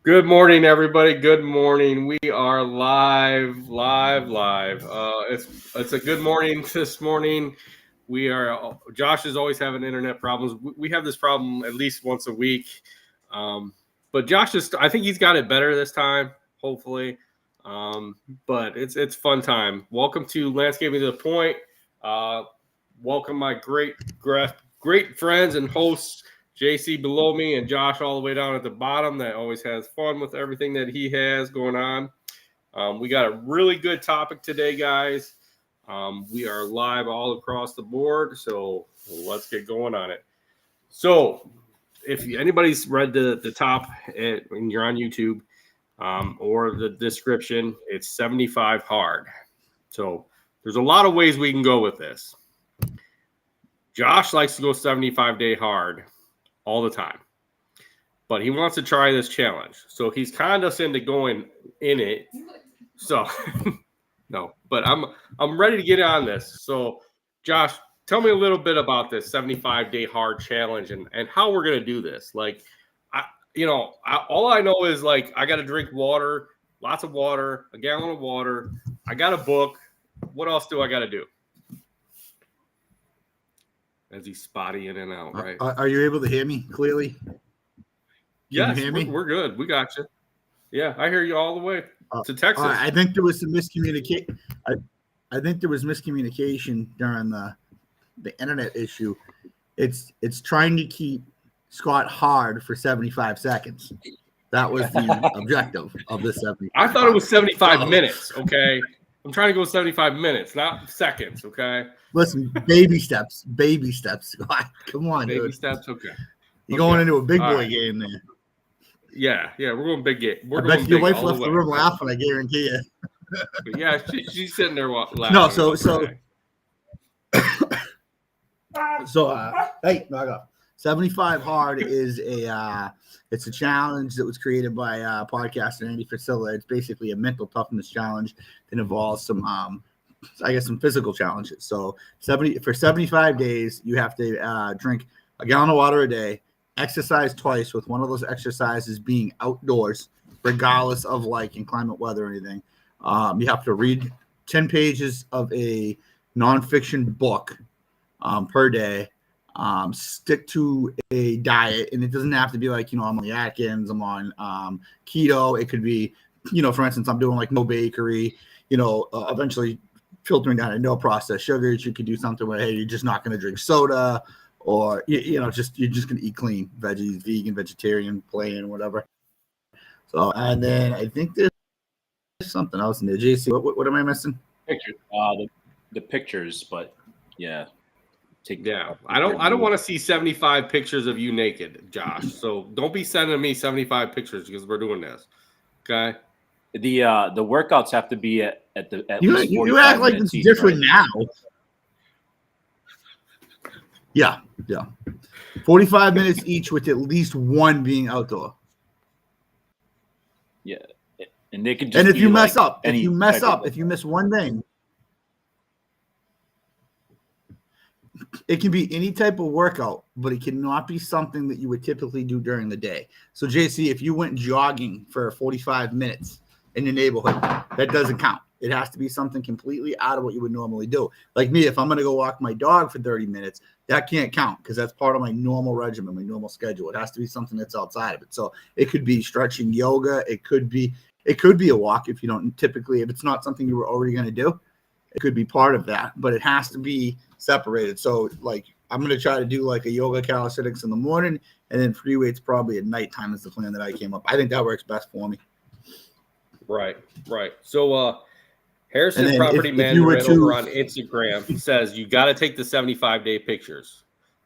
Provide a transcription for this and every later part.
Good morning, everybody. Good morning. We are live. It's a good morning this morning. We are. Josh is always having internet problems. We have this problem at least once a week, but Josh is. I think he's got it better this time. Hopefully, but it's fun time. Welcome to Landscaping to the Point. Welcome my great friends and hosts. JC below me and Josh all the way down at the bottom that always has fun with everything that he has going on. We got a really good topic today, guys. We are live all across the board, so let's get going on it. So if anybody's read the top when you're on YouTube or the description, it's 75 hard. So there's a lot of ways we can go with this. Josh likes to go 75-day hard all the time, but he wants to try this challenge, so he's kind of into going in it. So no, but I'm ready to get on this. So Josh, tell me a little bit about this 75-day hard challenge and how we're gonna do this. Like, all I know is like I got to drink water, lots of water, a gallon of water. I got a book. What else do I got to do? As he's spotty in and out, right? Are you able to hear me clearly? Yes, we're good. We got you. Yeah, I hear you all the way to Texas. I think there was some miscommunication. I think there was miscommunication during the internet issue. It's trying to keep Scott hard for 75 seconds. That was the objective of this 75. I thought it was 75 minutes, okay? I'm trying to go 75 minutes, not seconds, okay? Listen, baby steps. Come on, baby dude. steps, okay. You're going into a big boy game there. Yeah, we're going big game. I bet your wife left the room laughing, I guarantee you. But yeah, she's sitting there laughing. No, hey, knock off. 75 hard is it's a challenge that was created by podcaster Andy Facilla. It's basically a mental toughness challenge that involves some physical challenges. So 75 days, you have to drink a gallon of water a day, exercise twice, with one of those exercises being outdoors, regardless of like inclement weather or anything. You have to read 10 pages of a nonfiction book per day. Stick to a diet, and it doesn't have to be like, I'm on the Atkins, I'm on keto. It could be, for instance, I'm doing like no bakery, eventually filtering down to no processed sugars. You could do something where, hey, you're just not going to drink soda, or you're just going to eat clean, veggies, vegan, vegetarian, plain, whatever. So, and then I think there's something else in there. JC, what am I missing? Pictures, the pictures, but yeah. I don't want to see 75 pictures of you naked, Josh. So don't be sending me 75 pictures because we're doing this. Okay. The workouts have to be at least 45 you act like it's different now. Yeah. 45 minutes each, with at least one being outdoor. Yeah, and they can just. And if you like if you miss one thing, it can be any type of workout, but it cannot be something that you would typically do during the day. So, JC, if you went jogging for 45 minutes in your neighborhood, that doesn't count. It has to be something completely out of what you would normally do. Like me, if I'm going to go walk my dog for 30 minutes, that can't count because that's part of my normal regimen, my normal schedule. It has to be something that's outside of it. So it could be stretching, yoga. It could be a walk if it's not something you were already going to do. It could be part of that, but it has to be separated. So like I'm going to try to do like a yoga calisthenics in the morning, and then free weights probably at nighttime is the plan that I came up. I think that works best for me. Right. So Harrison Property Management over on Instagram says you got to take the 75-day pictures.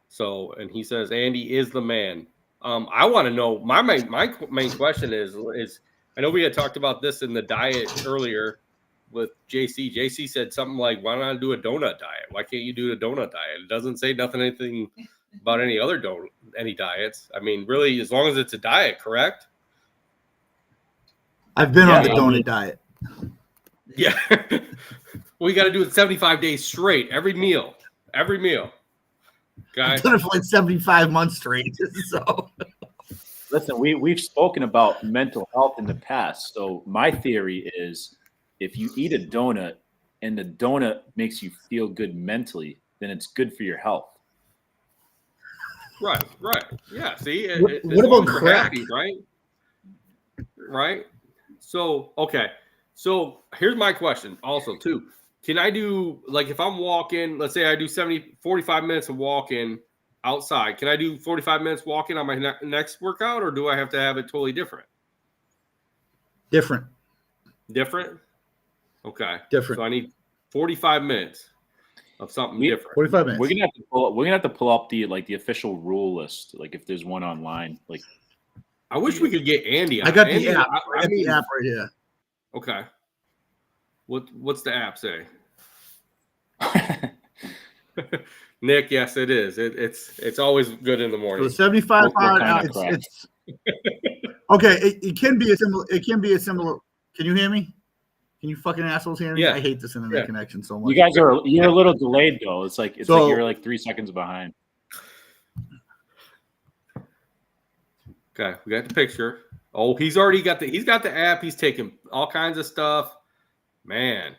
So, and he says Andy is the man. I want to know, my main question is I know we had talked about this in the diet earlier with JC. JC said something like, why not do a donut diet? Why can't you do a donut diet? It doesn't say anything about any diets. I mean, really, as long as it's a diet, correct? I've been on the donut diet. Yeah. We got to do it 75 days straight, every meal. Okay? I've done it for like 75 months straight. So Listen, we've spoken about mental health in the past. So my theory is if you eat a donut and the donut makes you feel good mentally, then it's good for your health. Right. Yeah. See, What as about long as we're crack? happy, right? Right. So, okay. So here's my question also too. Can I do, like, if I'm walking, let's say I do 45 minutes of walking outside, can I do 45 minutes walking on my next workout, or do I have to have it totally different? Different. Okay. Different. So I need 45 minutes of something different. 45 minutes. We're gonna have to pull up the official rule list, like if there's one online. Like, I wish we could get Andy on. I got Andy, the app. I mean, the app right here. Okay. What's the app say? Nick, yes, it is. It's always good in the So morning. 75 What hard. kind of crack? It's okay. It can be a similar. It can be a similar. Can you hear me? Can you fucking assholes hear me? Yeah. I hate this internet connection so much. you're a little delayed though. It's like you're like 3 seconds behind. Okay, we got the picture. Oh, he's got the app. He's taking all kinds of stuff. Man.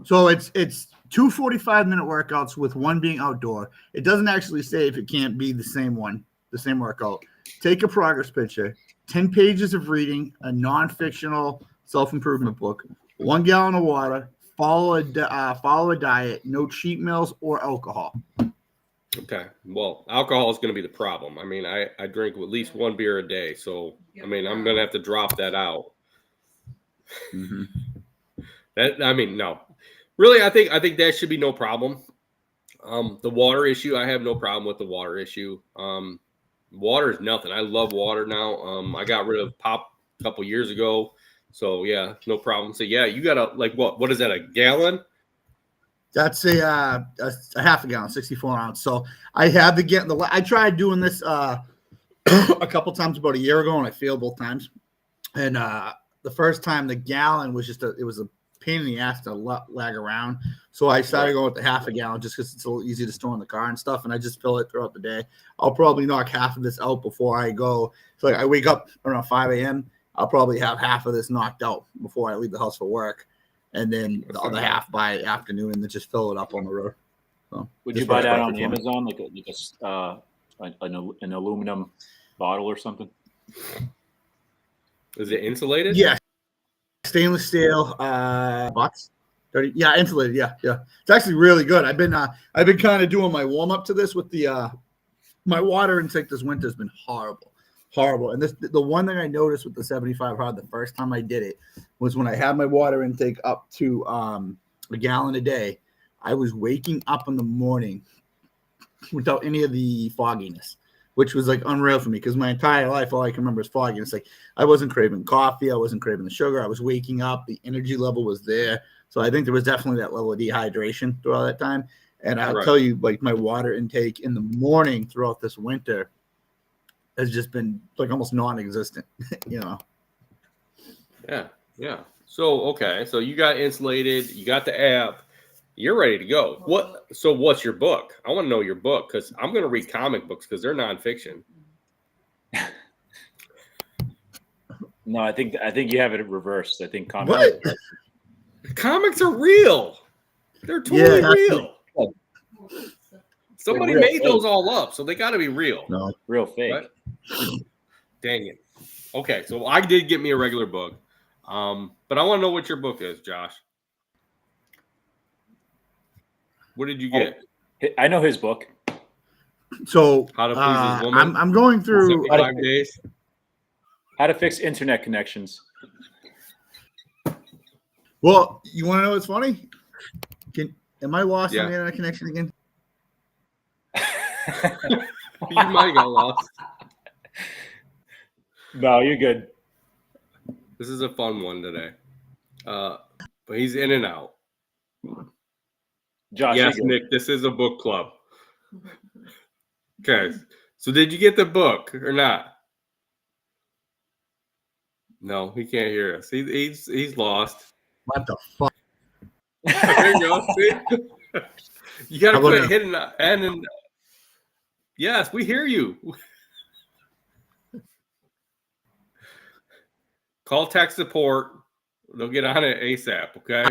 So it's 2 45-minute workouts with one being outdoor. It doesn't actually say if it can't be the same workout. Take a progress picture, 10 pages of reading, a non-fictional self-improvement book, 1 gallon of water, follow a diet, no cheat meals or alcohol. Okay. Well, alcohol is going to be the problem. I mean, I drink at least 1 beer a day, so I mean, I'm going to have to drop that out. Mm-hmm. No. Really, I think that should be no problem. The water issue, I have no problem with the water issue. Water is nothing. I love water now. I got rid of pop a couple years ago, so yeah, no problem. So yeah, you got to, like, what is that, a gallon? That's a half a gallon, 64 ounce. So I had to get I tried doing this a couple times about a year ago, and I failed both times. And the first time, the gallon was it was a pain in the ass to lag around. So I started going with the half a gallon just because it's a little easy to store in the car and stuff. And I just fill it throughout the day. I'll probably knock half of this out before I go. So like I wake up around 5 a.m. I'll probably have half of this knocked out before I leave the house for work. And then the other half by afternoon, and then just fill it up on the road. So Would you buy that on Amazon, like an aluminum bottle or something? Is it insulated? Yeah, stainless steel box. 30, yeah, insulated. Yeah. It's actually really good. I've been kind of doing my warm up to this with the my water intake this winter has been horrible. And the one thing I noticed with the 75 hard the first time I did it was when I had my water intake up to a gallon a day, I was waking up in the morning without any of the fogginess, which was like unreal for me because my entire life all I can remember is fogginess. Like I wasn't craving coffee, I wasn't craving the sugar, I was waking up, the energy level was there. So I think there was definitely that level of dehydration throughout that time. And I'll tell you, like my water intake in the morning throughout this winter has just been like almost non-existent, Yeah. So, okay. So you got insulated, you got the app, you're ready to go. What's your book? I want to know your book because I'm going to read comic books because they're nonfiction. No, I think you have it reversed. I think Comics are real. They're totally real. Somebody made those all up, so they got to be real. No, real fake. Right? Dang it. Okay, so I did get me a regular book, but I want to know what your book is, Josh. What did you get? I know his book. So How to Please His Woman. I'm going through 5 days. How to Fix Internet Connections. Well, you want to know what's funny? Am I lost on the internet connection again? You might got lost. No, you're good. This is a fun one today. But he's in and out. Josh, yes, Nick, this is a book club. Okay. So did you get the book or not? No, he can't hear us. He's lost. What the fuck? There you go. See? You got to quit hitting and yes, we hear you. Call tech support. They'll get on it ASAP. Okay.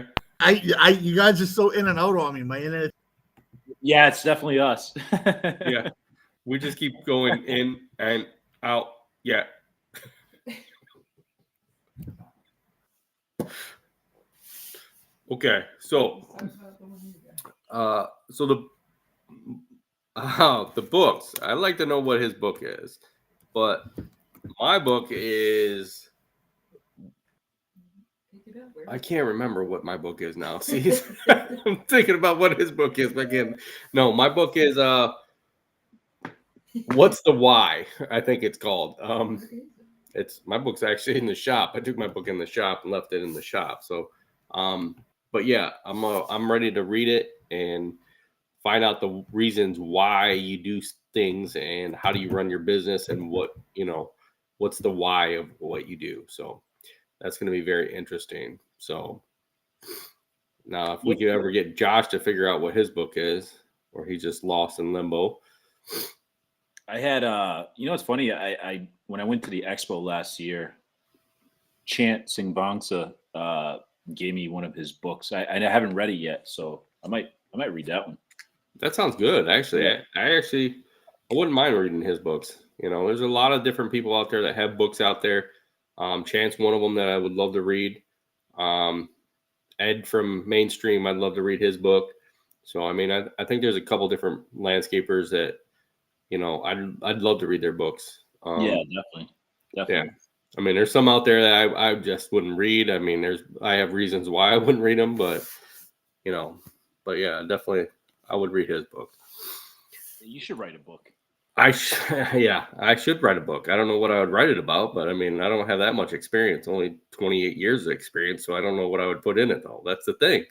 You guys are so in and out on me. My internet. Yeah, it's definitely us. Yeah. We just keep going in and out. Yeah. Okay. So the books. I'd like to know what his book is, but my book is. I can't remember what my book is now. See, I'm thinking about what his book is, but again, no, my book is What's the Why? I think it's called. It's my book's actually in the shop. I took my book in the shop and left it in the shop. So, but yeah, I'm ready to read it and find out the reasons why you do things and how do you run your business and what's the why of what you do. So that's going to be very interesting. So now if we could ever get Josh to figure out what his book is, or he's just lost in limbo. I had it's funny. I when I went to the expo last year, Chant Singbangsa gave me one of his books. I haven't read it yet, so I might read that one. That sounds good. Actually, Yeah. I wouldn't mind reading his books. There's a lot of different people out there that have books out there. Chance, one of them that I would love to read. Ed from Mainstream, I'd love to read his book. So, I mean, I think there's a couple different landscapers that, I'd love to read their books. Yeah, definitely. Yeah. I mean, there's some out there that I just wouldn't read. I mean, I have reasons why I wouldn't read them, but yeah, definitely I would read his book. You should write a book. I should write a book. I don't know what I would write it about, but I mean, I don't have that much experience, only 28 years of experience. So I don't know what I would put in it though. That's the thing.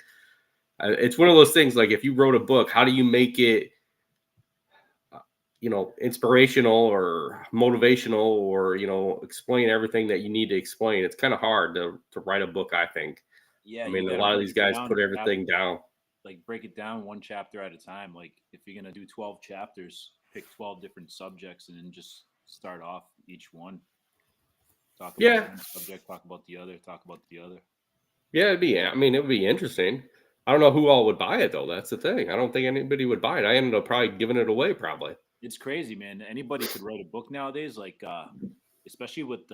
It's one of those things, like if you wrote a book, how do you make it, inspirational or motivational or, explain everything that you need to explain. It's kind of hard to write a book, I think. Yeah. I mean, a lot of these guys put everything down. Like break it down one chapter at a time. Like if you're going to do 12 chapters, pick 12 different subjects and then just start off each one. Talk about one subject, talk about the other, talk about the other. Yeah, it would be interesting. I don't know who all would buy it though. That's the thing. I don't think anybody would buy it. I ended up probably giving it away probably. It's crazy, man. Anybody could write a book nowadays, like especially with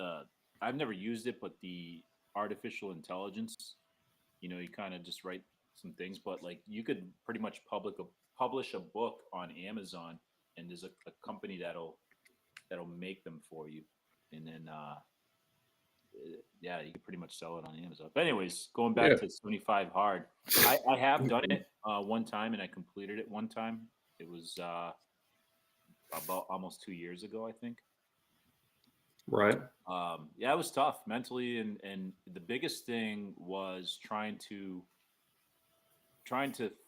I've never used it, but the artificial intelligence, you kind of just write some things, but like you could pretty much publish a book on Amazon, and there's a company that'll make them for you, and then you can pretty much sell it on Amazon. But anyways, going back to 75 hard, I have done it one time, and I completed it one time. It was about almost 2 years ago, I think. Right. It was tough mentally, and the biggest thing was trying to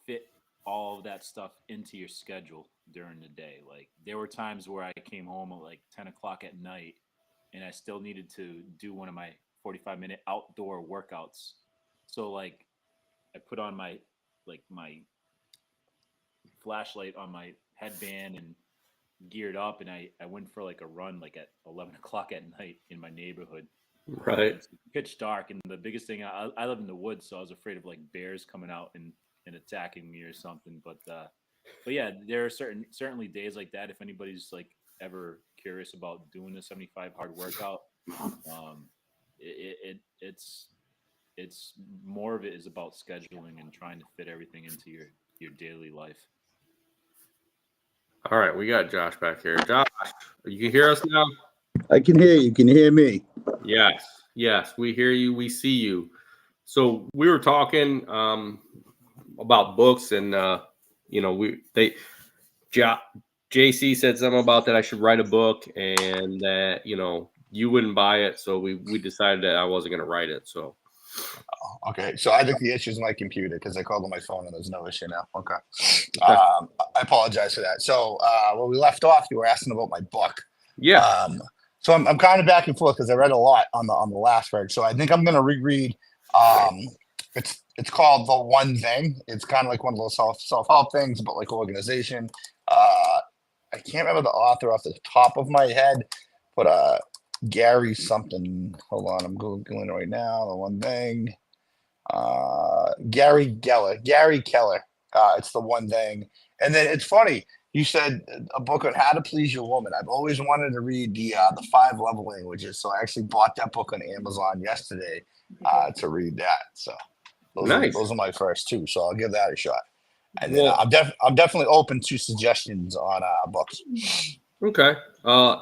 fit all of that stuff into your schedule during the day. Like there were times where I came home at like 10 o'clock at night, and I still needed to do one of my 45-minute outdoor workouts. So like I put on my flashlight on my headband and geared up, and I went for like a run like at 11 o'clock at night in my neighborhood. Right. It's pitch dark, and the biggest thing, I live in the woods, so I was afraid of like bears coming out and attacking me or something. But yeah, there are certainly days like that. If anybody's like ever curious about doing the 75 hard workout, it's more of it is about scheduling and trying to fit everything into your daily life. All right, we got Josh back here. Josh, you can hear us now? I can hear you. Can you hear me? Yes, we hear you. We see you. So we were talking about books, and JC said something about that I should write a book, and that you wouldn't buy it, so we decided that I wasn't going to write it. So. Okay, so I think the issue is my computer because I called on my phone and there's no issue now. Okay. I apologize for that. So when we left off, you were asking about my book. Yeah. So I'm kind of back and forth because I read a lot on the last verse. So I think I'm going to reread. It's called The One Thing. It's kind of like one of those self-help things, but like organization. I can't remember the author off the top of my head, but Gary something. Hold on, I'm googling right now. The one thing. Gary Geller. Gary Keller. It's the one thing. And then it's funny. You said a book on how to please your woman. I've always wanted to read the 5 love languages, so I actually bought that book on Amazon yesterday to read that. So Nice. those are my first 2. So I'll give that a shot. And then Well, I'm definitely open to suggestions on books. okay.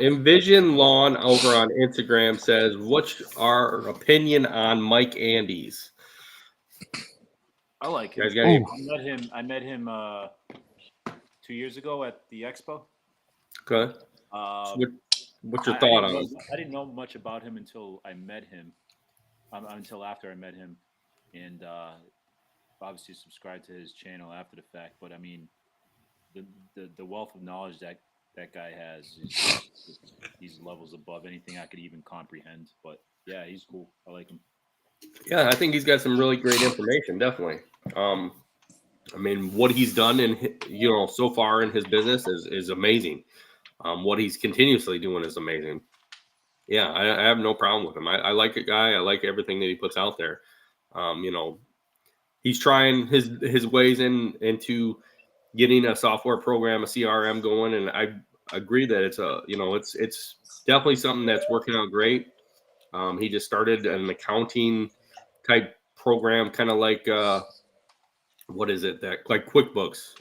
Envision Lawn over on Instagram says, "What's our opinion on Mike Andes?" I like You him. guys got any? I met him 2 years ago at the expo. Okay. Uh, What's your thought on him? I didn't know much about him until I met him. Until after I met him, and obviously subscribed to his channel after the fact. But I mean, the wealth of knowledge that guy has, he's levels above anything I could even comprehend. But yeah, he's cool. I like him. Yeah, I think he's got some really great information. Definitely. I mean, what he's done so far in his business is amazing. What he's continuously doing is amazing. Yeah, I have no problem with him. I like a guy. I like everything that he puts out there. He's trying his ways into getting a software program, a CRM going, and I agree that it's definitely something that's working out great. He just started an accounting type program, kind of like what is it that like QuickBooks,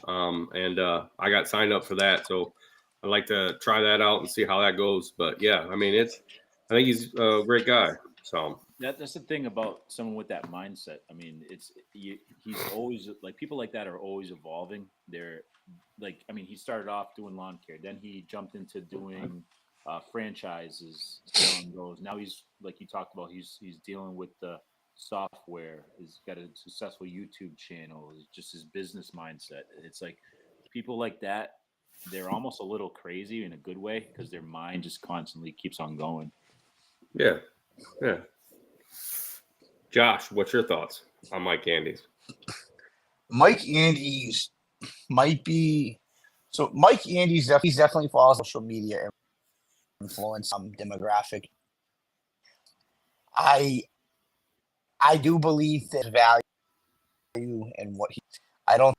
and I got signed up for that, so I'd like to try that out and see how that goes. But yeah, I mean, I think he's a great guy. So That's the thing about someone with that mindset. I mean, he's always like people like that are always evolving. They're like, I mean, he started off doing lawn care, then he jumped into doing franchises, selling those. Now he's like you talked about. He's dealing with the software. He's got a successful YouTube channel. It's just his business mindset. It's like people like that. They're almost a little crazy in a good way because their mind just constantly keeps on going. yeah. Josh, what's your thoughts on Mike Andes? Mike Andes might be so. Mike Andes he's definitely follows social media influence demographic. I do believe that value and what I don't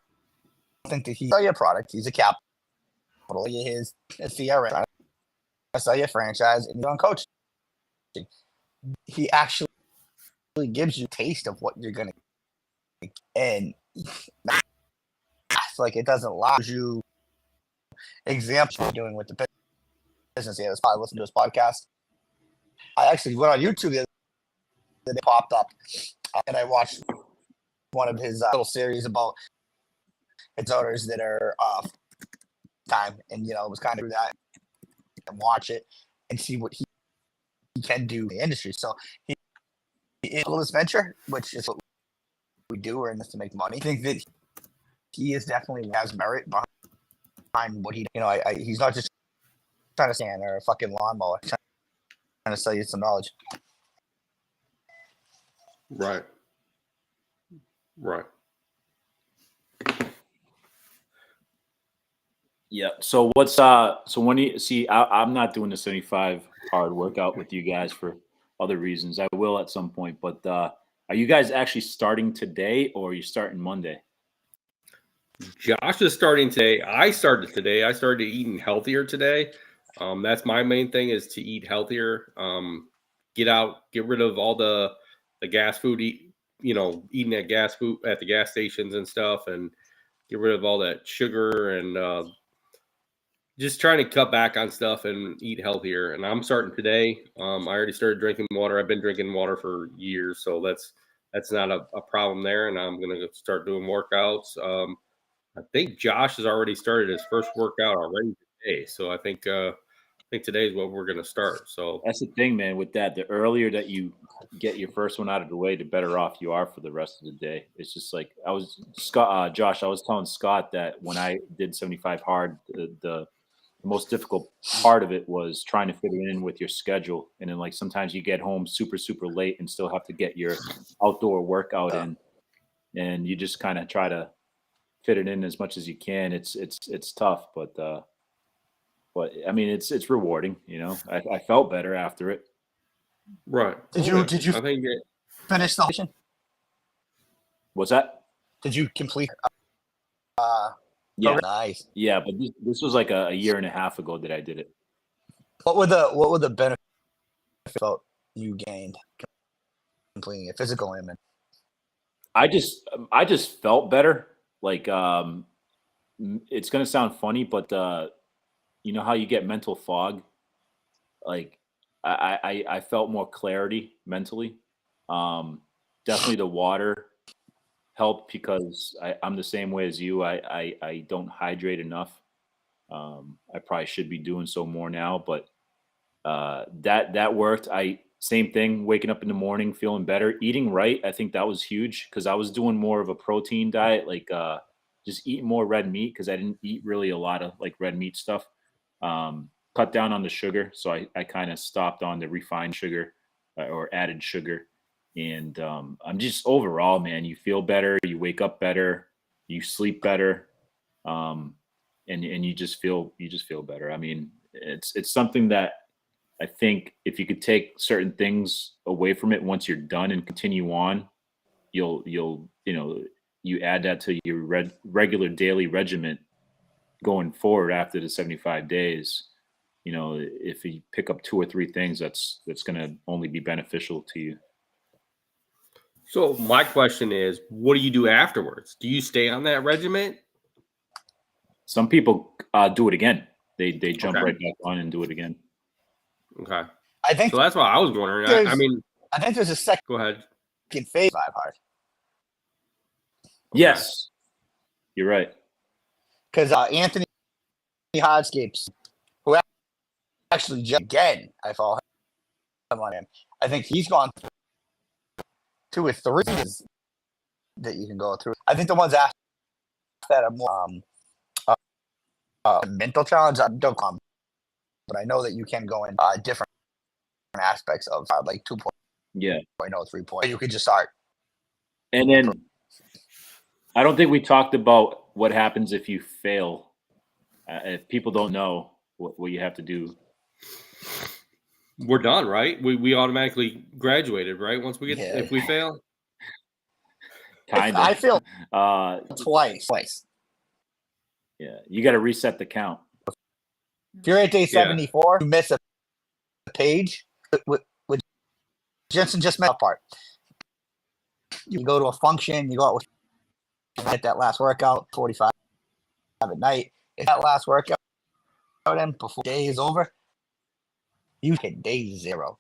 think that he's sell your product. He's a capital. His CRM. I sell your franchise and you're on coaching. He actually gives you a taste of what you're gonna get. And it's like it doesn't lie you examples you're doing with the business. Yeah, I listened to his podcast. I actually went on YouTube the other day, it popped up, and I watched one of his little series about his owners that are time, and it was kind of that and watch it and see what he can do in the industry. So he is a little venture, which is what we do. We're in this to make money. I think that he is definitely has merit behind what he. He's not just trying to stand or a fucking lawnmower. He's trying to sell you some knowledge. Right. Yeah. So so when you see, I'm not doing the 75 hard workout with you guys for other reasons. I will at some point, but are you guys actually starting today or are you starting Monday? Josh is starting today. I started today. I started eating healthier today. That's my main thing is to eat healthier. Get rid of all the gas food. Eating at gas food at the gas stations and stuff, and get rid of all that sugar and just trying to cut back on stuff and eat healthier. And I'm starting today. I already started drinking water. I've been drinking water for years, so that's not a problem there. And I'm gonna start doing workouts. I think Josh has already started his first workout already today. So I think today is what we're going to start. So that's the thing, man, with that, the earlier that you get your first one out of the way, the better off you are for the rest of the day. It's just like Josh, I was telling Scott that when I did 75 hard, the most difficult part of it was trying to fit it in with your schedule. And then like sometimes you get home super, super late and still have to get your outdoor workout in. And you just kind of try to fit it in as much as you can. It's tough, but But I mean, it's rewarding. You know, I felt better after it. Right. Did you I think that, finish the mission? What's that? Did you complete? Uh, Yeah, Nice. yeah. But this was like a year and a half ago that I did it. What were the benefits you gained completing it? Physical and mental? I just felt better. Like it's gonna sound funny, but you know how you get mental fog? Like I felt more clarity mentally. Definitely the water helped because I'm the same way as you. I don't hydrate enough. I probably should be doing so more now, but that worked. I same thing. Waking up in the morning, feeling better, eating right. I think that was huge because I was doing more of a protein diet, like just eating more red meat because I didn't eat really a lot of like red meat stuff. Cut down on the sugar, so I kind of stopped on the refined sugar or added sugar. And I'm just overall, man, you feel better, you wake up better, you sleep better, and you just feel better. I mean, it's something that I think if you could take certain things away from it once you're done and continue on, you'll you add that to your regular daily regimen going forward after the 75 days. You know, if you pick up 2 or 3 things, that's going to only be beneficial to you. so my question is, what do you do afterwards? Do you stay on that regiment? Some people do it again. They jump Okay. right back on and do it again. Okay. I think So that's what I was wondering. I mean, I think there's a second go ahead. phase 5 hard Okay. Yes, you're right. because Anthony Hardscapes, who actually just again I follow him on him. I think he's gone 2 or 3 that you can go through. I think the ones after that are more mental challenge. I don't come, but I know that you can go in different aspects of like 2.0, Yeah. 3.0. You could just start. And then I don't think we talked about what happens if you fail. If people don't know what you have to do. We're done, right? We automatically graduated, right? Once we get if we fail. Kind of. I failed twice. Yeah, you got to reset the count. If you're at day 74, you miss a page. With Jensen just met part. You go to a function, you go out with hit that last workout, 45 at night. If that last workout in before day is over, you hit day 0.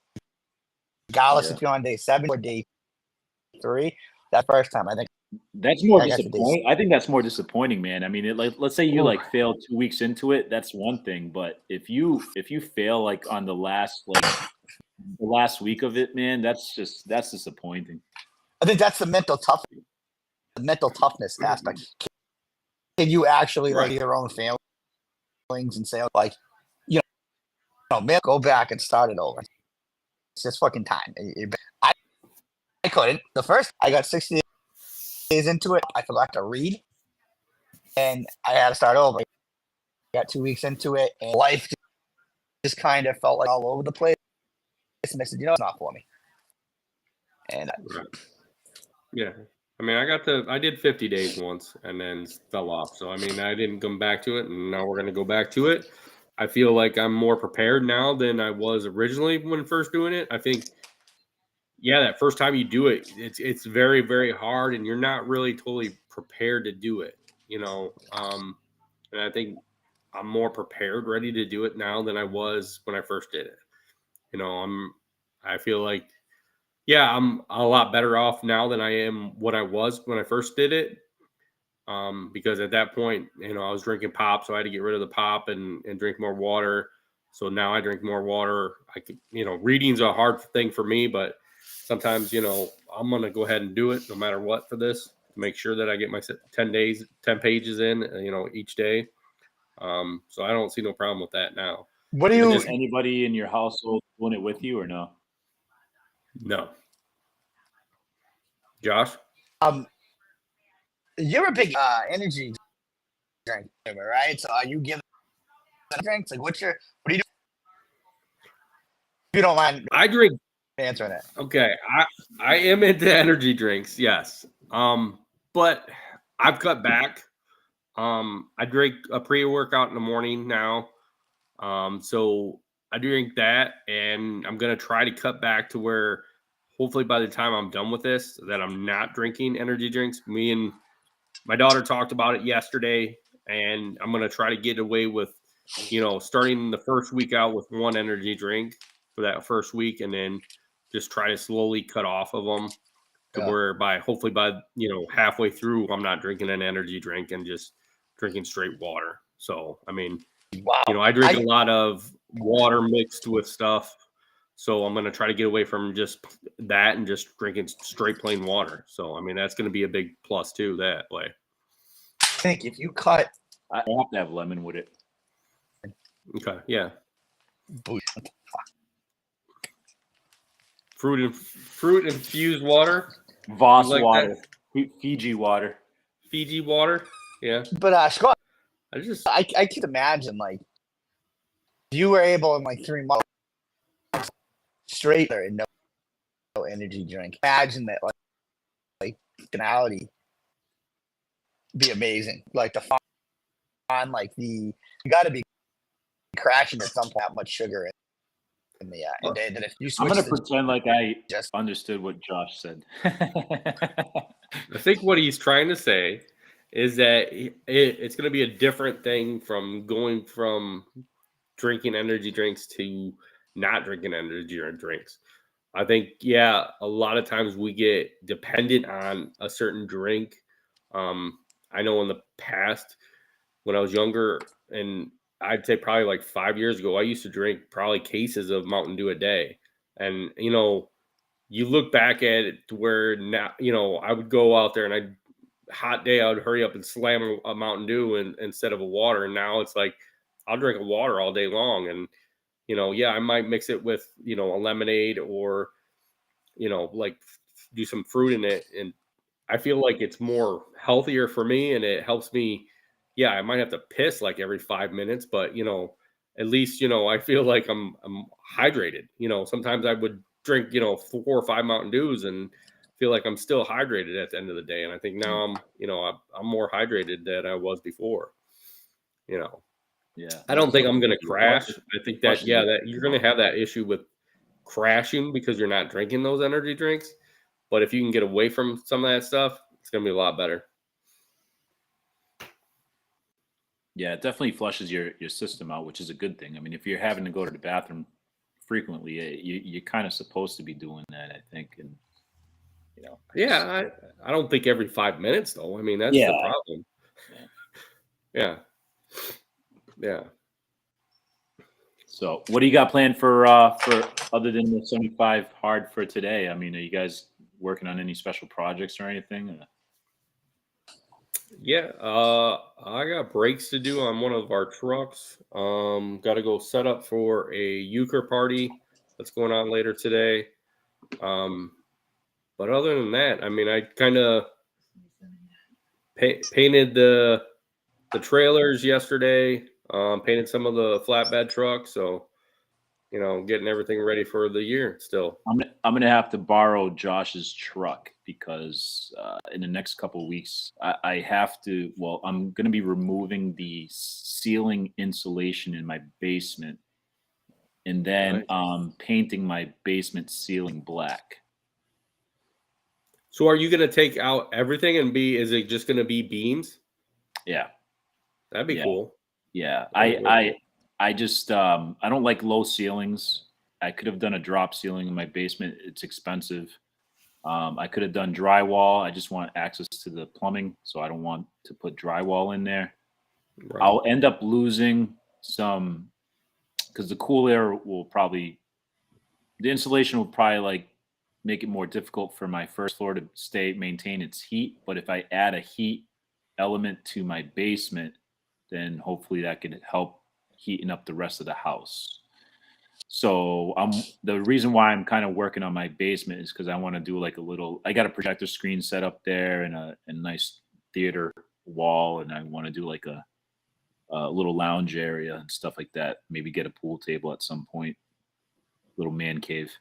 Regardless if you're on day 7 or day 3, that first time, I think that's more disappointing. I think that's more disappointing, man. I mean, let's say you like fail 2 weeks into it, that's one thing. But if you fail like on the last week of it, man, that's disappointing. I think that's the mental toughness aspect. Can you actually like your own feelings and say like, man, go back and start it over? It's just fucking time. I couldn't. The first I got 60 days into it, I forgot to read, and I had to start over. I got 2 weeks into it, and life just kind of felt like all over the place. And I said, it's not for me. And yeah, I mean, I did 50 days once and then fell off. So I mean, I didn't come back to it, and now we're gonna go back to it. I feel like I'm more prepared now than I was originally when first doing it. I think, that first time you do it, it's very, very hard, and you're not really totally prepared to do it, and I think I'm more prepared, ready to do it now than I was when I first did it. I feel like, I'm a lot better off now than I am what I was when I first did it. Because at that point, I was drinking pop, so I had to get rid of the pop and drink more water. So now I drink more water. I could, reading's a hard thing for me, but sometimes, I'm going to go ahead and do it no matter what for this to make sure that I get my 10 pages in, each day. So I don't see no problem with that now. What do you? Is anybody in your household doing it with you or no? No. Josh? You're a big energy drink, right? So are you giving drinks? Like, what do you do? If you don't mind I drink. answering it. Okay, I am into energy drinks. Yes. But I've cut back. I drink a pre-workout in the morning now. So I drink that, and I'm gonna try to cut back to where hopefully by the time I'm done with this, that I'm not drinking energy drinks. Me and my daughter talked about it yesterday, and I'm gonna try to get away with, starting the first week out with one energy drink for that first week, and then just try to slowly cut off of them to Yeah. where hopefully by halfway through, I'm not drinking an energy drink and just drinking straight water. So I mean, Wow. I drink a lot of water mixed with stuff. So I'm going to try to get away from just that and just drinking straight plain water. So, I mean, that's going to be a big plus too that way. I think if you cut, I have to have lemon with it. Okay. Yeah. boost. Fruit infused water. Voss like water. Fiji water. Fiji water. Yeah. But Scott, I I could imagine like if you were able in like 3 months straight there and no energy drink. Imagine that like finality be amazing. Like the fun, like you got to be crashing at some point that much sugar in the day that if you I'm switch gonna to pretend like I just understood what Josh said. I think what he's trying to say is that it's going to be a different thing from going from drinking energy drinks to not drinking energy drinks. I think, yeah, a lot of times we get dependent on a certain drink. I know in the past when I was younger, and I'd say probably like 5 years ago, I used to drink probably cases of Mountain Dew a day. And, you look back at it to where now, I would go out there and hot day, I would hurry up and slam a Mountain Dew instead of a water. And now it's like, I'll drink a water all day long. And, yeah, I might mix it with, a lemonade or, like do some fruit in it. And I feel like it's more healthier for me and it helps me. Yeah, I might have to piss like every 5 minutes, but, at least, I feel like I'm hydrated. Sometimes I would drink, 4 or 5 Mountain Dews and feel like I'm still hydrated at the end of the day. And I think now I'm more hydrated than I was before. Yeah. I don't think I'm going to crash. I think that, that you're going to have that issue with crashing because you're not drinking those energy drinks. But if you can get away from some of that stuff, it's going to be a lot better. Yeah, it definitely flushes your system out, which is a good thing. I mean, if you're having to go to the bathroom frequently, you're kind of supposed to be doing that, I think. And yeah, I don't think every 5 minutes though. I mean, that's the problem. Yeah. So, what do you got planned for other than the 75 hard for today? I mean, are you guys working on any special projects or anything? Yeah, I got brakes to do on one of our trucks. Got to go set up for a euchre party that's going on later today. But other than that, I mean, I kind of painted the trailers yesterday. Painted some of the flatbed trucks, so getting everything ready for the year still. I'm gonna have to borrow Josh's truck because in the next couple of weeks I have to. Well, I'm gonna be removing the ceiling insulation in my basement, and then painting my basement ceiling black. So, are you gonna take out everything and is it just gonna be beams? Yeah, that'd be cool. Yeah, I just I don't like low ceilings. I could have done a drop ceiling in my basement. It's expensive. I could have done drywall. I just want access to the plumbing, so I don't want to put drywall in there. Right. I'll end up losing some because the cool air will probably, the insulation will probably like make it more difficult for my first floor to maintain its heat. But if I add a heat element to my basement, then hopefully that could help heating up the rest of the house. So the reason why I'm kind of working on my basement is because I want to do like I got a projector screen set up there and a nice theater wall, and I want to do like a little lounge area and stuff like that. Maybe get a pool table at some point. Little man cave.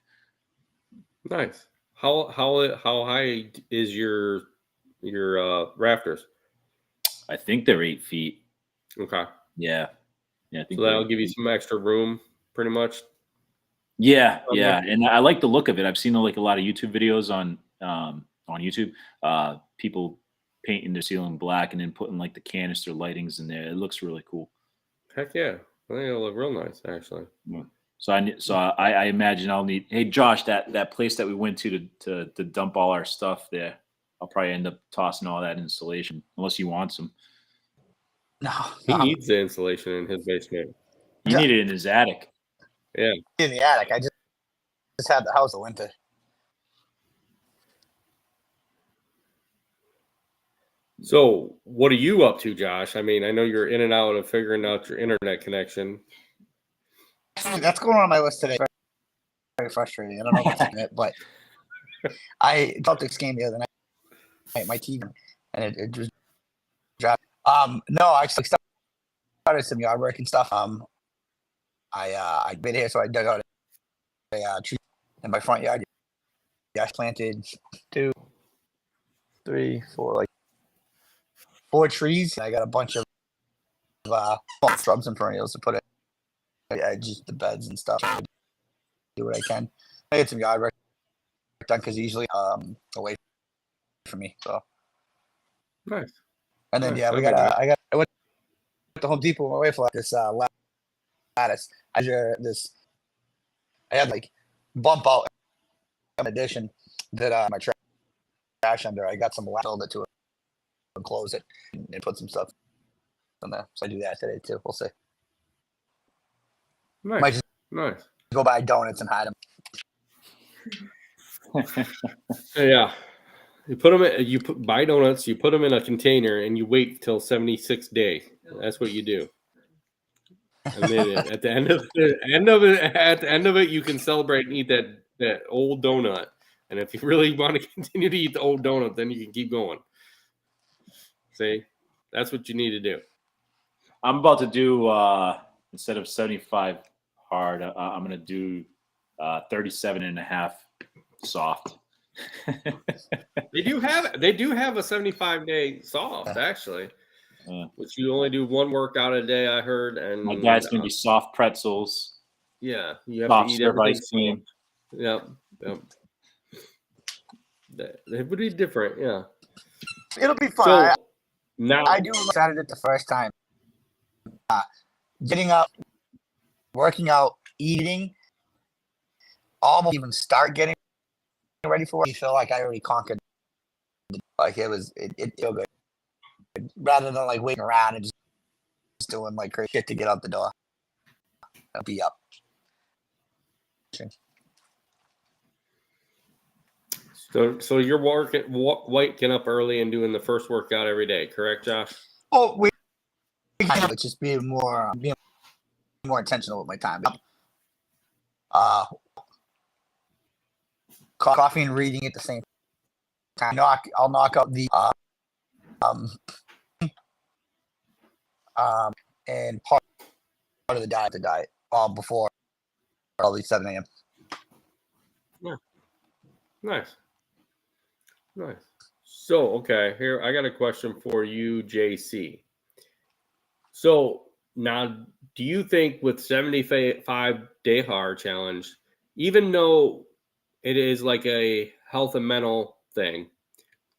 Nice. How high is your rafters? I think they're 8 feet. Okay. Yeah. I think So that'll they're give you 8 feet. some extra room, pretty much. Yeah, and I like the look of it. I've seen like a lot of YouTube videos on YouTube. People painting their ceiling black and then putting like the canister lightings in there. It looks really cool. Heck yeah. I think it'll look real nice, actually. Yeah. So I imagine I'll need. Hey Josh, that place that we went to dump all our stuff there. I'll probably end up tossing all that insulation unless you want some. No, He needs the insulation in his basement. You need it in his attic. Yeah. in the attic. I just had the house the winter. So what are you up to, Josh? I mean, I know you're in and out of figuring out your internet connection. That's going on my list today. Very frustrating. I don't know what's in it, but I Celtics game the other night. My TV and it just dropped. No, I actually started some yard work and stuff. I been here, so I dug out a tree in my front yard. Yeah, I planted 2, 3, 4, like 4 trees. I got a bunch of shrubs and perennials to put in. Yeah, just the beds and stuff. Do what I can. I get some yard work done because usually away from me. So Nice. and then Nice. I went to Home Depot on my way for this lattice. I had like bump out in addition that my trash under. I got some filled it to it and close it and put some stuff in there. So I do that today too. We'll see. Nice. Might just Nice. go buy donuts and hide them. Yeah. You put them in, buy donuts, you put them in a container, and you wait till 76th day. That's what you do. And then at the end of it, you can celebrate and eat that old donut. And if you really want to continue to eat the old donut, then you can keep going. See, that's what you need to do. I'm about to do instead of 75 hard, I'm gonna do 37.5 soft. They do have a 75-day soft, actually. Yeah. Which you only do one workout a day, I heard. And My dad's gonna be soft pretzels. Yeah, you have soft to eat serve everything. ice cream. Yep. It would be different, yeah. It'll be fun. So now I do started it the first time. Getting up, working out, eating, almost even start getting ready for work. You feel like I already conquered. Like it feel good. Rather than like waiting around and just doing like crazy shit to get out the door. I'll be up. So you're waking up early and doing the first workout every day, correct, Josh? Oh, it's just being more intentional with my time. Coffee and reading at the same time. I'll knock out the and part of the diet all before early 7 a.m. Yeah. Nice. So, okay, here I got a question for you, JC. So now, do you think with 75-day hard challenge, even though it is like a health and mental thing,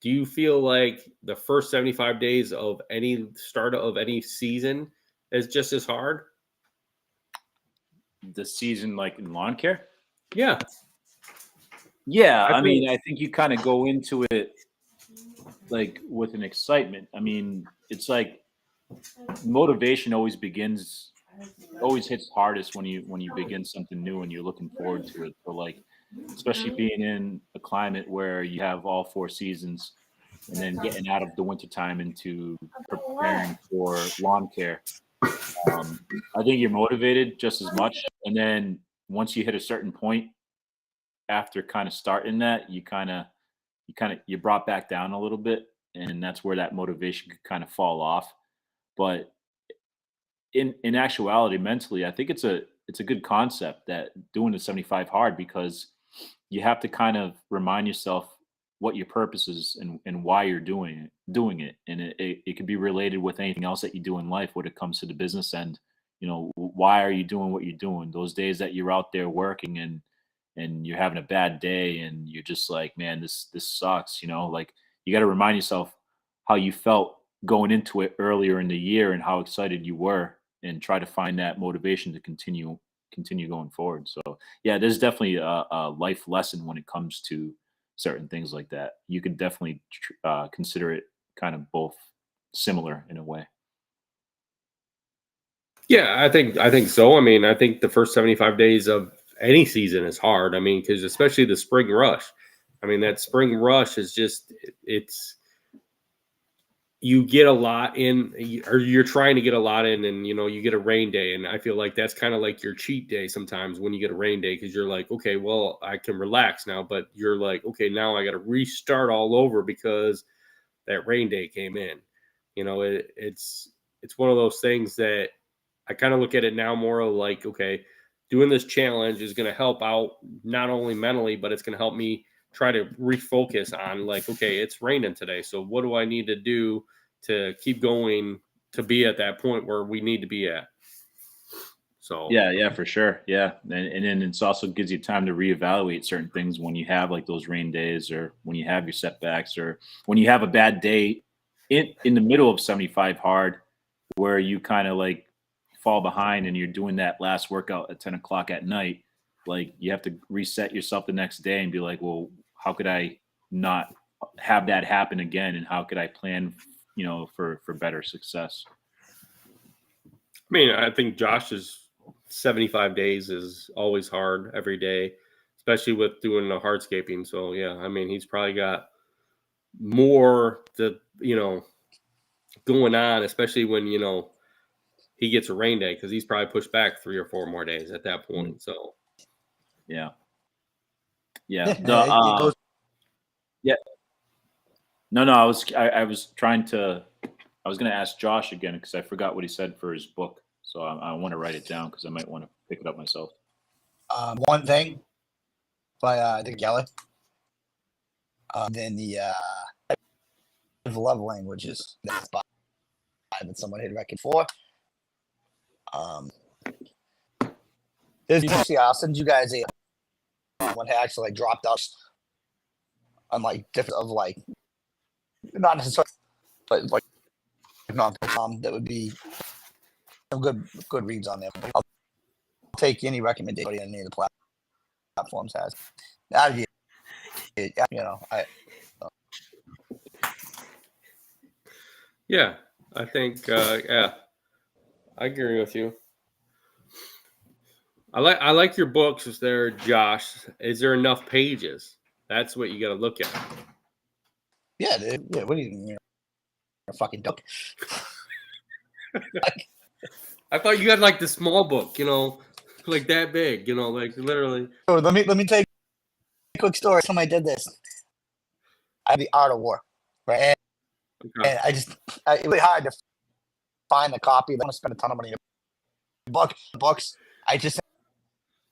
do you feel like the first 75 days of any start of any season is just as hard? The season, like in lawn care? Yeah. Yeah, I mean, I think you kind of go into it like with an excitement. I mean, it's like motivation always hits hardest when you begin something new and you're looking forward to it. So like, especially being in a climate where you have all 4 seasons and then getting out of the wintertime into preparing for lawn care. I think you're motivated just as much. And then once you hit a certain point after kind of starting that, you're brought back down a little bit. And that's where that motivation could kind of fall off. But in actuality, mentally, I think it's a good concept that doing the 75 hard, because you have to kind of remind yourself what your purpose is and why you're doing it. And it could be related with anything else that you do in life when it comes to the business end. Why are you doing what you're doing? Those days that you're out there working and you're having a bad day and you're just like, man, this sucks, like you got to remind yourself how you felt going into it earlier in the year and how excited you were, and try to find that motivation to continue going forward. So yeah, there's definitely a life lesson when it comes to certain things like that. You could definitely consider it kind of both similar in a way. Yeah, I think so. I mean, I think the first 75 days of any season is hard. I mean, because especially the spring rush. I mean, that spring rush is just it's you get a lot in, or you're trying to get a lot in, and you get a rain day, and I feel like that's kind of like your cheat day sometimes when you get a rain day, because you're like, okay, well, I can relax now, but you're like, okay, now I got to restart all over because that rain day came in. It's one of those things that I kind of look at it now more like, okay, doing this challenge is going to help out not only mentally, but it's going to help me try to refocus on like, okay, it's raining today. So what do I need to do to keep going to be at that point where we need to be at? So Yeah, for sure. Yeah. And then it also gives you time to reevaluate certain things when you have like those rain days, or when you have your setbacks, or when you have a bad day in the middle of 75 hard, where you kind of like fall behind and you're doing that last workout at 10 o'clock at night. Like you have to reset yourself the next day and be like, well, how could I not have that happen again? And how could I plan, for better success? I mean, I think Josh's 75 days is always hard every day, especially with doing the hardscaping. So yeah, I mean, he's probably got more to, going on, especially when, he gets a rain day, because he's probably pushed back 3 or 4 more days at that point. So Yeah. Yeah, The it goes. yeah. No, I was trying to. I was going to ask Josh again because I forgot what he said for his book. So I want to write it down because I might want to pick it up myself. One thing by I think Geller. Then the love languages that someone had reckoned for. I'll send you guys one had actually like dropped out on like different of like not necessarily, but like not that would be some good reads on there. I'll take any recommendation any of the platforms has. yeah, I think yeah, I agree with you. I like your books there, Josh. Is there enough pages? That's what you got to look at. Yeah, dude. Yeah, what do you mean? You're a fucking duck. I thought you had like the small book, like that big, like literally. So let me tell you a quick story. Somebody did this. I have the Art of War, right? And it's really hard to find a copy. I don't want to spend a ton of money on books. I just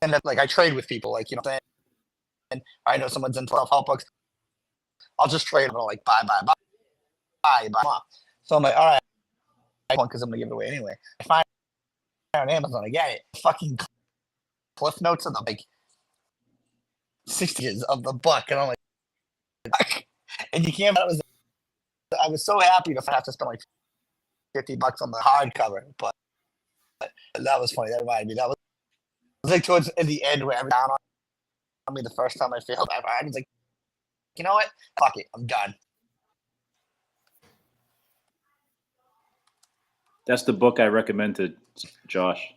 end up like I trade with people, like and I know someone's into self-help books. I'll just trade them, like buy. So I'm like, all right, because I'm gonna give it away anyway. I find it on Amazon. I get it. Fucking cliff notes of the like 60s of the book, and I'm like, and you can't. I was so happy to have to spend like $50 on the hardcover, but that was funny. That reminded me. That was like towards the end where everyone down on me the first time I failed. I was like, you know what? Fuck it. I'm done. That's the book I recommend to Josh.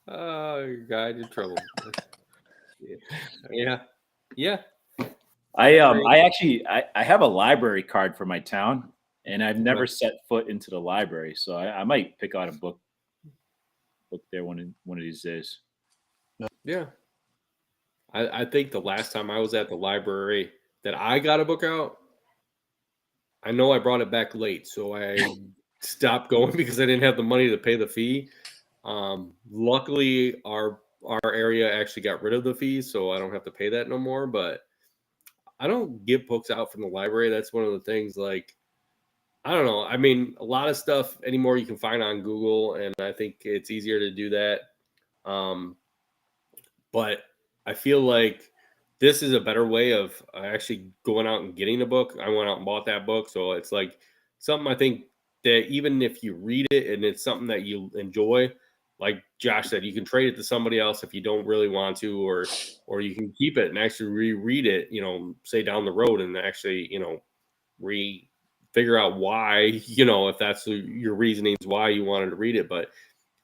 Oh, God, in trouble. Yeah. I have a library card for my town, and I've never set foot into the library, so I might pick out a book there one of these days. Yeah. I think the last time I was at the library that I got a book out, I know I brought it back late, so I stopped going because I didn't have the money to pay the fee. Luckily, our area actually got rid of the fees, so I don't have to pay that no more. But I don't get books out from the library. That's one of the things. Like, I don't know. I mean, a lot of stuff anymore you can find on Google, and I think it's easier to do that. But I feel like this is a better way of actually going out and getting a book. I went out and bought that book, so it's like something I think that even if you read it and it's something that you enjoy, like Josh said, you can trade it to somebody else if you don't really want to, or you can keep it and actually reread it, say down the road and actually, figure out why, if that's your reasonings why you wanted to read it. But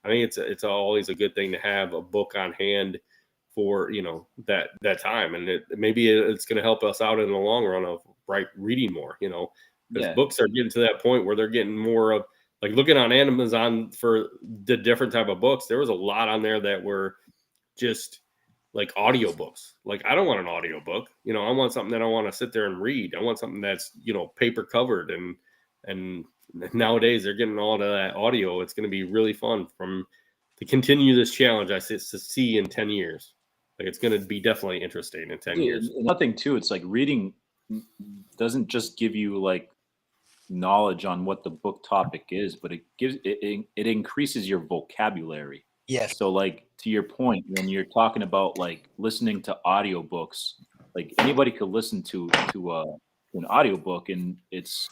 I think it's always a good thing to have a book on hand for that time, and maybe it's going to help us out in the long run of reading more, because books are getting to that point where they're getting more of, like, looking on Amazon for the different type of books. There was a lot on there that were just like audiobooks. Like, I don't want an audiobook, I want something that I want to sit there and read. I want something that's paper covered, and nowadays they're getting all to that audio. It's going to be really fun to continue this challenge. I see in 10 years. Like, it's going to be definitely interesting in 10 years. Another thing too, it's like reading doesn't just give you like knowledge on what the book topic is, but it increases your vocabulary. Yes. So, like, to your point, when you're talking about like listening to audiobooks, like anybody could listen to an audiobook, and it's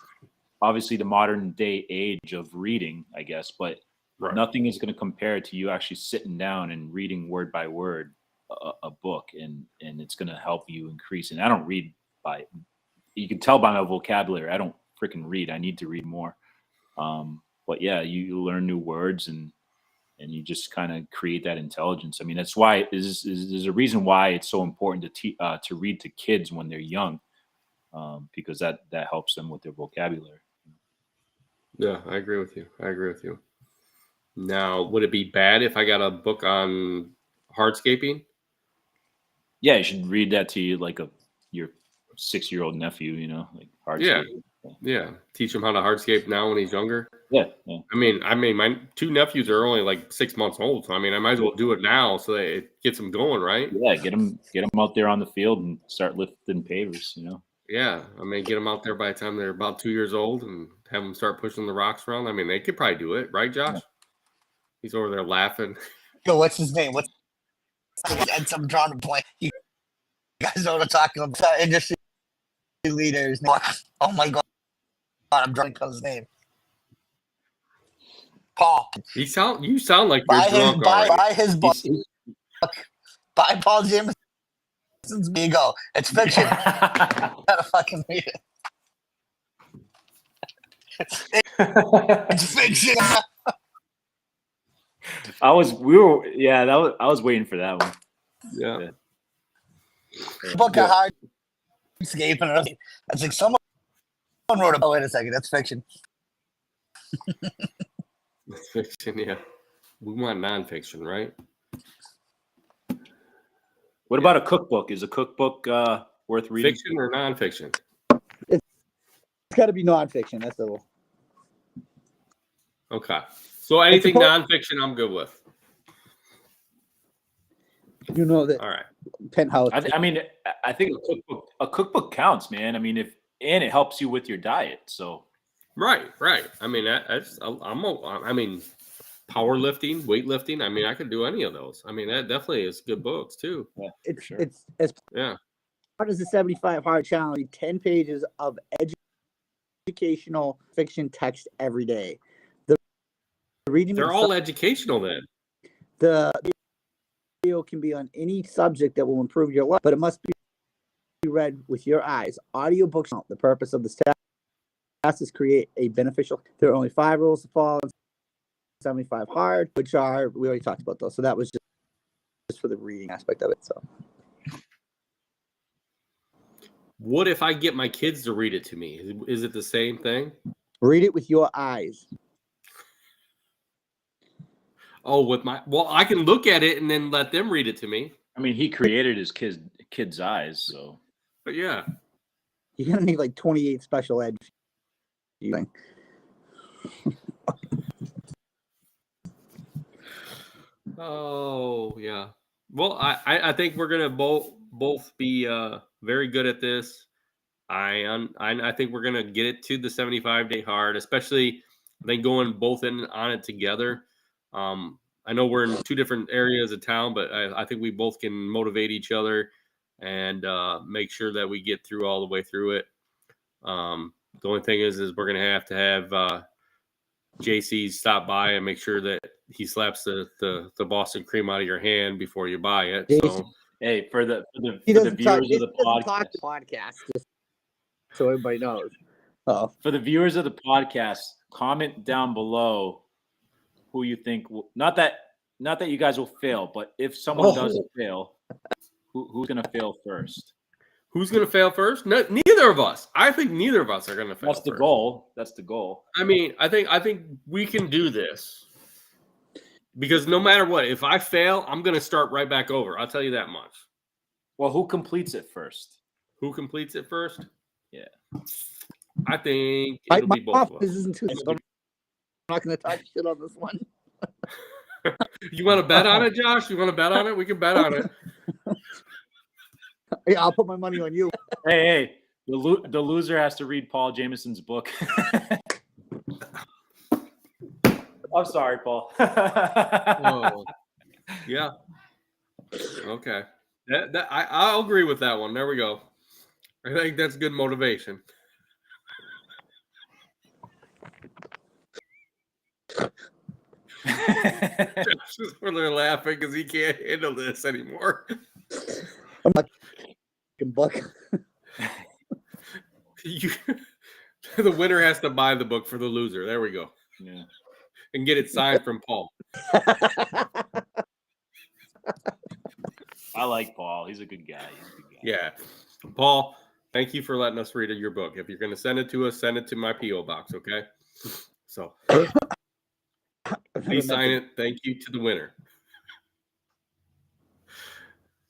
obviously the modern day age of reading, I guess, but nothing is going to compare to you actually sitting down and reading word by word a book, and it's going to help you increase. And I don't read you can tell by my vocabulary, I don't freaking read. I need to read more. But yeah, you learn new words, and you just kind of create that intelligence. I mean, that's why there's a reason why it's so important to read to kids when they're young, because that helps them with their vocabulary. Yeah, I agree with you. Now, would it be bad if I got a book on hardscaping? Yeah, you should read that to your 6-year-old nephew, like hardscaping. Yeah. Teach him how to hardscape now when he's younger. Yeah. I mean, my 2 nephews are only like 6 months old, so I mean, I might as well do it now so that it gets them going, right? Yeah, get them out there on the field and start lifting pavers. Yeah, I mean, get them out there by the time they're about 2 years old and have them start pushing the rocks around. I mean, they could probably do it, right, Josh? Yeah. He's over there laughing. Yo, what's his name? And some drawing to play. You guys know what I'm talking about? Industry leaders. Oh my God, I'm drawing his name. Paul. You sound like you're drunk already. Buy his book. Buy Paul Jameson's. There you go. It's fiction. Gotta fucking read it. It's fiction. I was waiting for that one. Yeah. Book of hardscape, and it's like someone wrote about. Oh, wait a second, that's fiction. It's fiction, yeah. We want nonfiction, right? What about a cookbook? Is a cookbook worth reading? Fiction or nonfiction? It's got to be nonfiction. That's the rule. Okay. So anything nonfiction, I'm good with. You know that. All right. Penthouse. I mean, I think a cookbook counts, man. I mean, and it helps you with your diet. So. Right. I mean, I mean, powerlifting, weightlifting. I mean, I could do any of those. I mean, that definitely is good books too. Yeah, it's sure. It's as part of the 75 hard challenge. 10 pages of educational fiction text every day. They're all educational then. The video can be on any subject that will improve your life, but it must be read with your eyes. Audiobooks. The purpose of this task is create a beneficial. There are only 5 rules to follow. 75 hard, which we already talked about those. So that was just for the reading aspect of it. So, what if I get my kids to read it to me? Is it the same thing? Read it with your eyes. Oh, I can look at it and then let them read it to me. I mean, he created his kid's eyes, so. But yeah. You're gonna need like 28 special ed using. Oh yeah. Well, I think we're gonna both be very good at this. I think we're gonna get it to the 75-day hard, especially I think going both in on it together. I know we're in two different areas of town, but I think we both can motivate each other and make sure that we get through all the way through it. The only thing is we're gonna have to have JC stop by and make sure that he slaps the Boston cream out of your hand before you buy it. So Hey, for the He viewers doesn't talk. of He the doesn't talk podcast, to podcast, just so everybody knows. Oh, for the viewers of the podcast, comment down below who you think will, not that you guys will fail, but if someone does fail, who's gonna fail first? who's going to fail first? No, neither of us. I think neither of us are going to fail. That's the first. goal. That's the goal. I mean, I think we can do this because no matter what, if I fail, I'm going to start right back over. I'll tell you that much. Well, who completes it first? Who completes it first? Yeah. I think it'll be both of This us. isn't too. I'm not going to talk shit on this one. You want to bet on it, Josh? You want to bet on it? We can bet on it. Yeah, I'll put my money on you. Hey, the loser has to read Paul Jameson's book. I'm sorry, Paul. Oh, yeah. Okay. I'll agree with that one. There we go. I think that's good motivation. Josh is really laughing because he can't handle this anymore. I'm not buck. The winner has to buy the book for the loser. There we go. Yeah. And get it signed from Paul. I like Paul. He's a good guy. Yeah. Paul, thank you for letting us read your book. If you're going to send it to us, send it to my P.O. box, okay? So, please sign it. Thank you to the winner.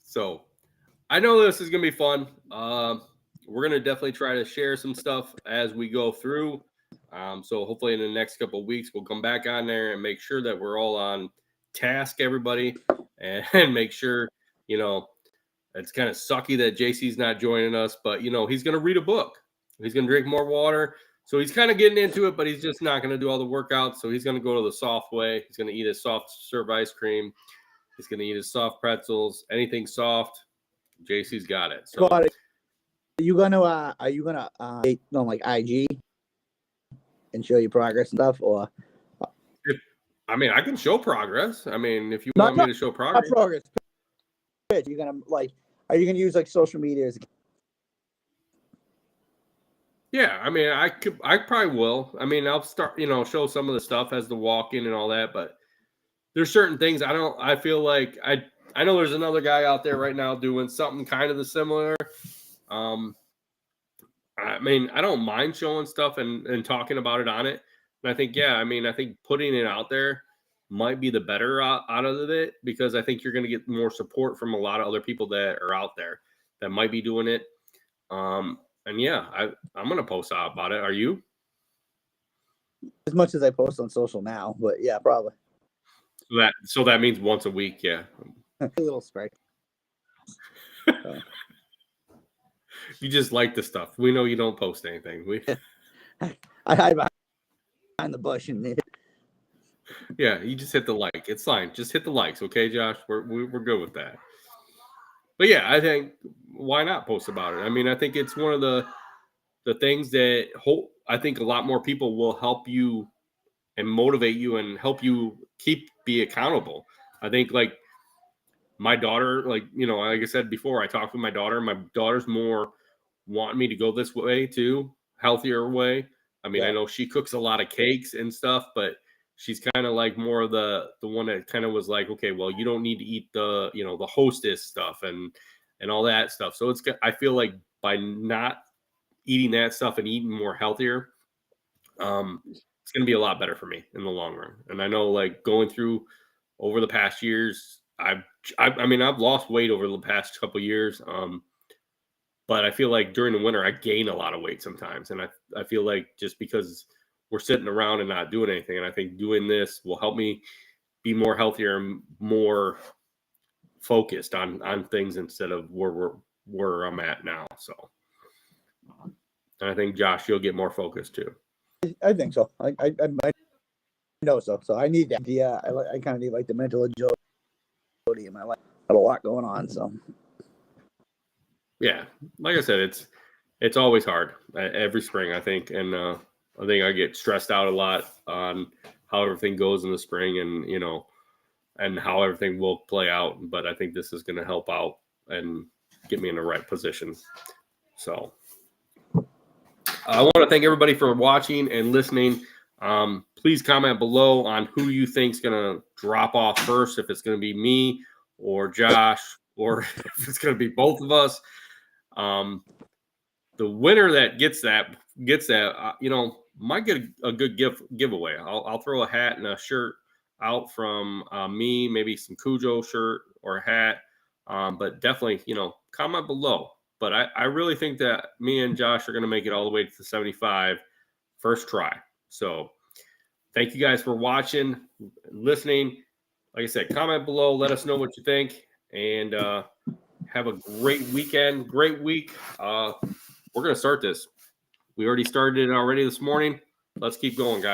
So, I know this is going to be fun. We're going to definitely try to share some stuff as we go through. So hopefully in the next couple of weeks, we'll come back on there and make sure that we're all on task, everybody, and make sure, it's kind of sucky that JC's not joining us, but, he's going to read a book. He's going to drink more water. So he's kind of getting into it, but he's just not going to do all the workouts. So he's going to go to the soft way. He's going to eat his soft serve ice cream. He's going to eat his soft pretzels, anything soft. JC's got it. So Are you gonna on like IG and show your progress and stuff, or? I can show progress. If you want me to show progress. Not progress. You're gonna are you gonna use like social media as? Yeah, I probably will. I'll start, show some of the stuff as the walk-in and all that, but there's certain things I feel like I know there's another guy out there right now doing something kind of the similar. I don't mind showing stuff and talking about it on it. And I think, I think putting it out there might be the better out of it, because I think you're going to get more support from a lot of other people that are out there that might be doing it. I'm going to post out about it. Are you? As much as I post on social now, but yeah, probably. So that means once a week, yeah. A little sprite. You just like the stuff. We know you don't post anything. I hide behind the bush and. Yeah, you just hit the like. It's fine. Just hit the likes, okay, Josh? We're good with that. But yeah, I think why not post about it? I think it's one of the things that I think a lot more people will help you and motivate you and help you be accountable. I think like my daughter, like I said before, I talked with my daughter. My daughter's more wanting me to go this way too, healthier way. I know she cooks a lot of cakes and stuff, but she's kind of like more of the one that kind of was like, okay, well, you don't need to eat the, the Hostess stuff and all that stuff. So I feel like by not eating that stuff and eating more healthier, it's going to be a lot better for me in the long run. And I know like going through over the past years, I've lost weight over the past couple of years. But I feel like during the winter, I gain a lot of weight sometimes. And I feel like just because we're sitting around and not doing anything, and I think doing this will help me be more healthier and more focused on things instead of where I'm at now. So, and I think Josh, you'll get more focused too. I think so. I know so. So I need that. Yeah, I kind of need like the mental agility in my life. Got a lot going on. So Yeah, like I said, it's always hard every spring, I think, and I think I get stressed out a lot on how everything goes in the spring, and and how everything will play out. But I think this is going to help out and get me in the right position. So I want to thank everybody for watching and listening. Please comment below on who you think is going to drop off first, if it's going to be me or Josh, or if it's going to be both of us. The winner that gets that might get a good giveaway. I'll throw a hat and a shirt out from me, maybe some Cujo shirt or a hat. But definitely, comment below. But I really think that me and Josh are going to make it all the way to the 75 first try. So thank you guys for watching, listening. Like I said, comment below. Let us know what you think. And have a great weekend, great week. We're going to start this. We already started it already this morning. Let's keep going, guys.